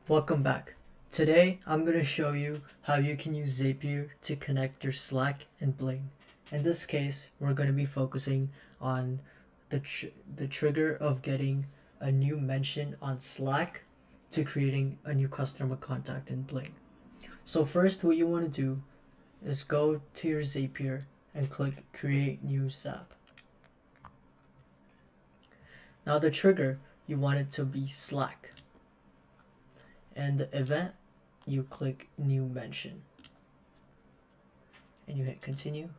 Welcome back. Today I'm going to show you how you can use Zapier to connect your Slack and Bling. In this case, we're going to be focusing on the trigger of getting a new mention on Slack to creating a new customer contact in Bling. So first what you want to do is go to your Zapier and click create new Zap. Now the trigger, you want it to be Slack. And the event, you click new mention and you hit continue,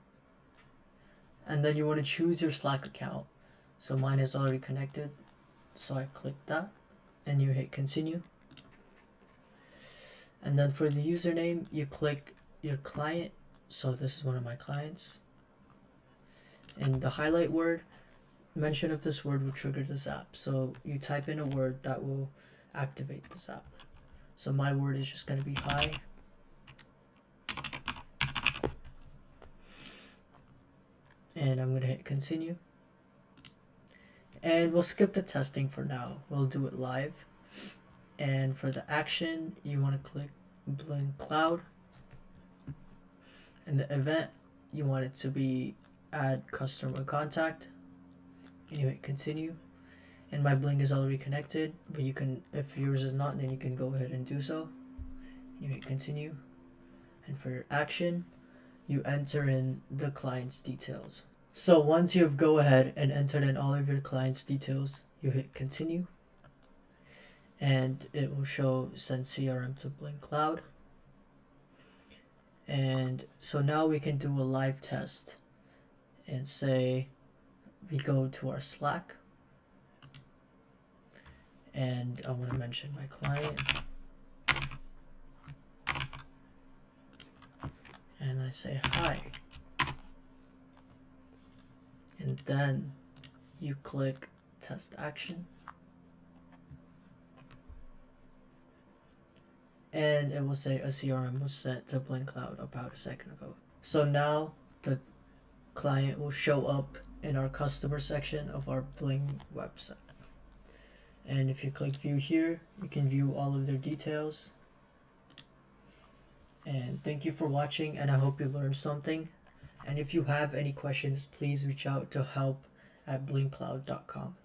and then you want to choose your Slack account. So mine is already connected, so I click that and you hit continue, and then for the username you click your client. So this is one of my clients, and the highlight word, mention of this word will trigger this app, so you type in a word that will activate this app. So my word is just going to be hi. And I'm going to hit continue. And we'll skip the testing for now. We'll do it live. And for the action, you want to click Bling Cloud. And the event, you want it to be add customer contact. And you hit continue. And my Bling is already connected, but you can, if yours is not, then you can go ahead and do so. You hit continue. And for your action, you enter in the client's details. So once you've go ahead and entered in all of your client's details, you hit continue, and it will show send CRM to Bling Cloud. And so now we can do a live test and say we go to our Slack, and I want to mention my client, and I say hi, and then you click test action, and it will say a CRM was sent to Bling Cloud about a second ago. So now the client will show up in our customer section of our Bling website. And if you click view here, you can view all of their details. And thank you for watching, and I hope you learned something. And if you have any questions, please reach out to help@blingcloud.com.